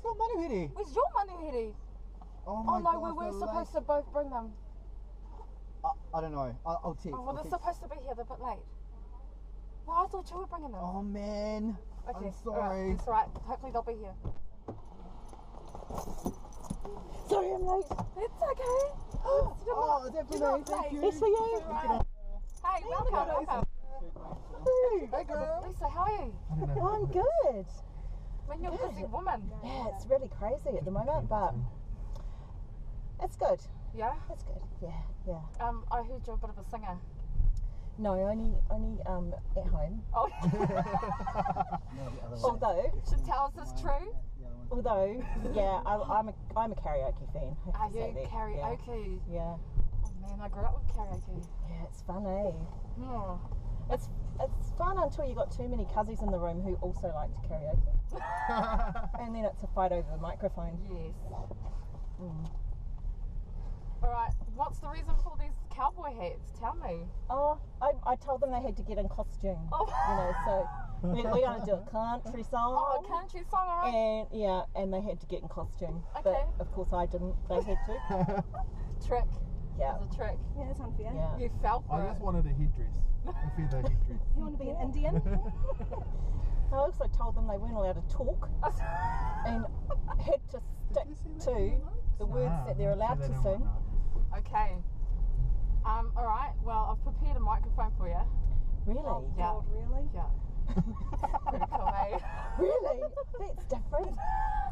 That's not Manuhiri. Where's your manuhiri? Oh my no, God, we were the supposed to both bring them. I don't know. I'll text. Oh, well, they're supposed to be here. They're a bit late. Well, I thought you were bringing them. Oh man. Okay, I'm sorry. That's right. Hopefully they'll be here. Sorry, I'm late. It's okay. Oh, is that for me? Thank you. It's for you. Hey, welcome. Hey girl. Lisa, how are you? I'm good. When you're a busy woman. Yeah, it's really crazy at the moment, but it's good. Yeah? It's good. Yeah. I heard you're a bit of a singer. No, only at home. Oh, Although, should tell us it's true. yeah, I'm a karaoke fan. I Are have to say you that. karaoke? Yeah. Oh man, I grew up with karaoke. Yeah, it's fun, eh? Hmm. It's fun until you got too many cousins in the room who also like to karaoke. And then it's a fight over the microphone. Yes. Alright, what's the reason for these cowboy hats? Tell me. Oh, I told them they had to get in costume. Oh. You know, so we're going to do a country song. Oh, a country song, alright. And they had to get in costume. Okay. But of course I didn't. They had to. Trick. Yeah. It's a trick. Yeah, that's unfair. Yeah. You fell for I it. just wanted a headdress. A feather headdress. You want to be an Indian? I also told them they weren't allowed to talk and had to stick to the words that they're allowed to sing. Okay. Alright, well, I've prepared a microphone for you. Really? Oh, Yeah. God, really? Yeah. Pretty cool, eh? Really? That's different.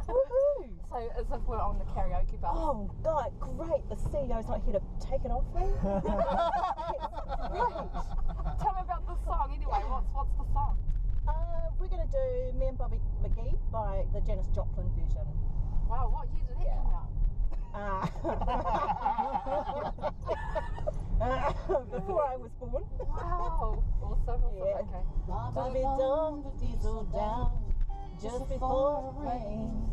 Woohoo! So, as if we're on the karaoke bus. Oh, God, great. The CEO's not here to take it off me. Great. Tell me about the song anyway. What's the song? We're going to do Me and Bobby McGee by the Janis Joplin version. Wow, what year did that come out? Before I was born. Wow. Awesome. Yeah. Okay. Bobby dumped the diesel down just before it rained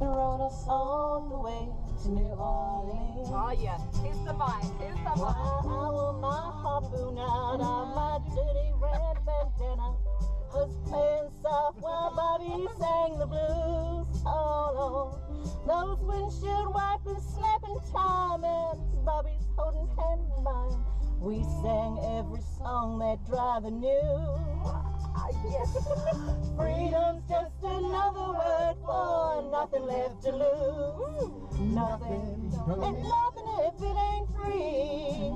and rode us all the way to New Orleans. Oh yeah. Here's the vibe. While I wore my harpoon out of my dirty red bandana, was playing soft while Bobby sang the blues. Oh Lord, those windshield wipers snapping time and Bobby's holding hand in mine. We sang every song that driver knew. Yes. Freedom's just another word for nothing left to lose. Nothing, and nothing if it ain't free.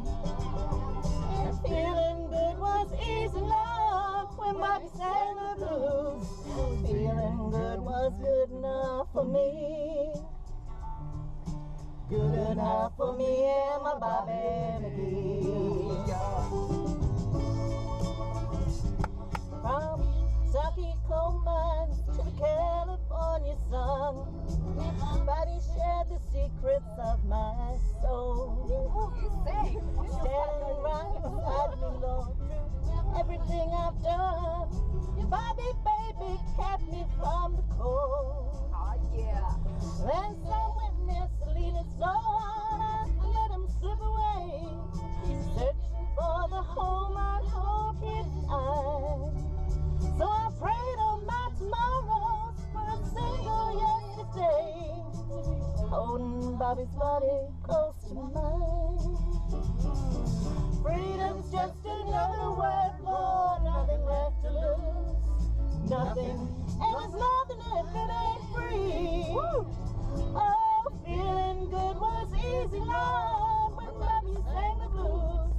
And feeling good was easy enough when Bobby sang the blues. Feeling good was good enough for me. Good enough for me and my Bobby McGee. From Kentucky coal mines to the California sun, Bobby shared the secrets of my soul. You sing. Standing right beside me, Lord, through everything I've done. Bobby, baby, kept me from the cold. Oh yeah. Then some witness lead us on, I let him slip away, searching for the home I hope he'd find. So I prayed on my tomorrows for a single yesterday, holding Bobby's body close to mine. Freedom's just another word for nothing left to lose. Nothing, and there's nothing if it ain't free. Oh, feeling good was easy, Lord, when Bobby sang the blues.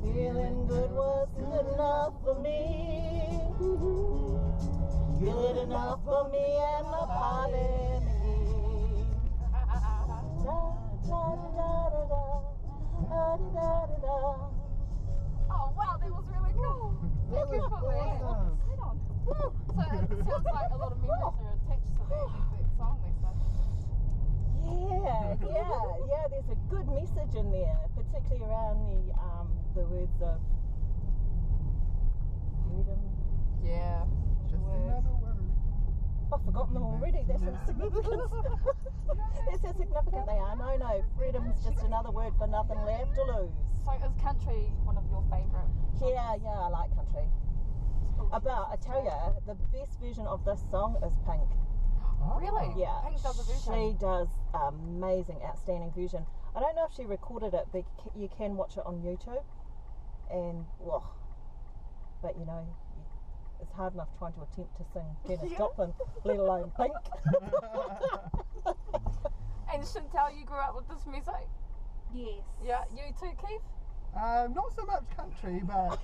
Feeling good was good enough for me. Good enough for me and my Bobby McGee. Oh wow, that was really cool. Thank you for that. So it sounds like a lot of memories are attached to that song, Lisa. Yeah, there's a good message in there, particularly around the words of freedom. Yeah. Just another word. I've forgotten them already. That's how significant. That's how significant they are. No, freedom's just another word for nothing left to lose. So is country one of your favourite? Yeah, I like country. But I tell you, the best version of this song is Pink. Oh. Really? Yeah, Pink does a version. she does amazing, outstanding version. I don't know if she recorded it, but you can watch it on YouTube. And, but you know, it's hard enough trying to attempt to sing Janis Joplin, let alone Pink. And Chantal, you grew up with this music? Yes. Yeah, you too, Keith? Not so much country, but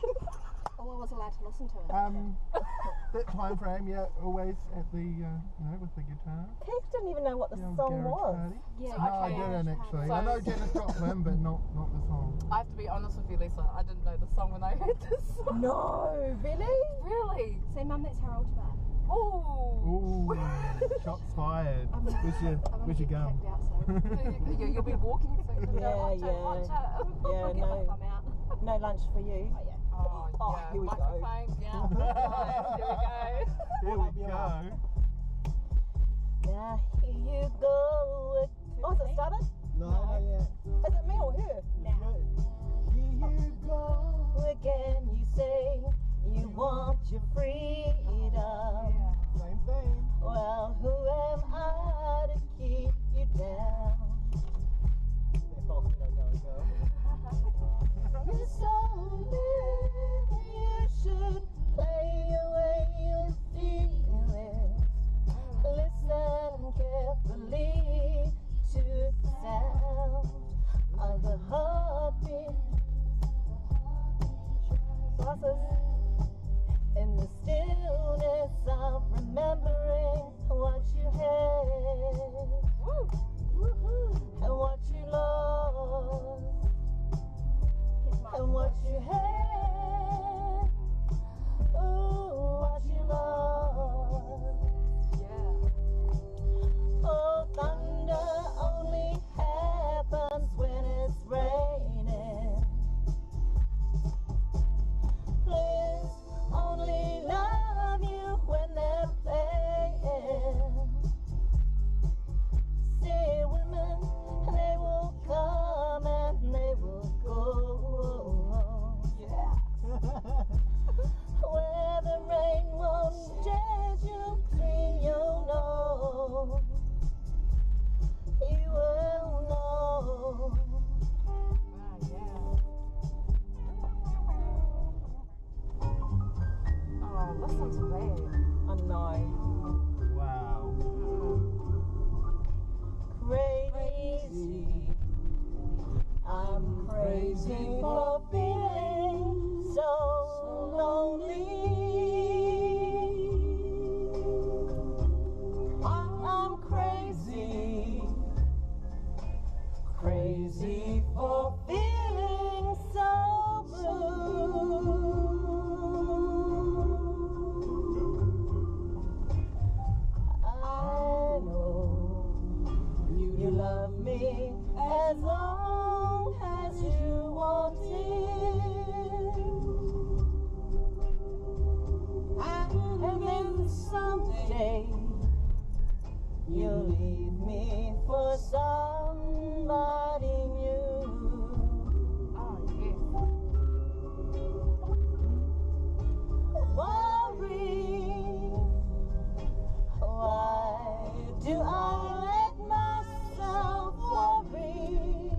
Oh, I was allowed to listen to it. that time frame, yeah, always at the, with the guitar. Keith didn't even know what the The old song garage was. party. Yeah. No, I Okay. didn't actually. So- I know Janis Joplin, but not the song. I have to be honest with you, Lisa. I didn't know the song when I heard this song. No, really? Really? So, Mum, that's how old you are. Ooh. Ooh, shots fired. I'm gonna Where's your get gum? kicked out soon. You'll be walking, so Yeah, watch yeah. it, watch it. Yeah, Get my no, thumb out. no lunch for you. Oh, yeah. Oh, yeah. here we go. Microphone, yeah. Nice, here we go. Here we go. Now here you go. Oh, has it started? No, not yet. Is it me or her? Here you go. Again, you say you want your freedom. Same thing. Well, who am I to keep you down? They're false, we don't go and go. You're so little, you should play away your feelings. Listen carefully to the sound of the heartbeat. Glasses. In the stillness of remembering what you had and what you lost and what you had, ooh, what you lost. Yeah. Oh, thunder only happens when it's raining. Please only love you when they're playing. See women, they will come and they will go. Yeah. Where the rain won't judge you clean, you'll know. You will know. Wow, yeah. Oh, listen to that. I know. Wow. Crazy. I'm crazy for feeling so lonely. I'm crazy. Crazy for feeling so blue. I know you love me as long as you want it. And then someday you'll leave me for somebody new. Oh, yeah. Worry, why do I let myself worry?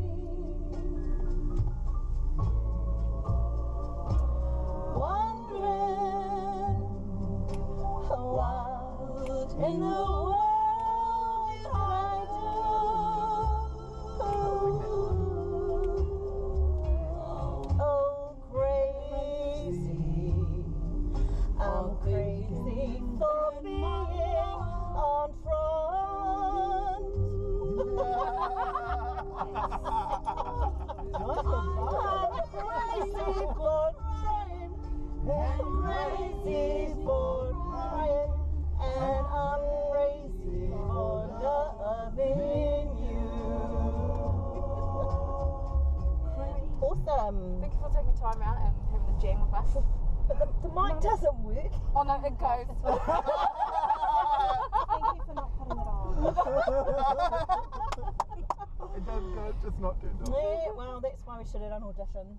Wondering what in the world did I do? Oh, crazy. I'm crazy for being on front. I'm crazy for trying, and crazy for trying, and I'm crazy for loving you. Awesome. Thank you for taking time out and having a jam with us. But the mic doesn't work. Oh no, it goes. Thank you for not putting it on. It does go, it's just not turned on. Yeah, well, that's why we should have done auditions.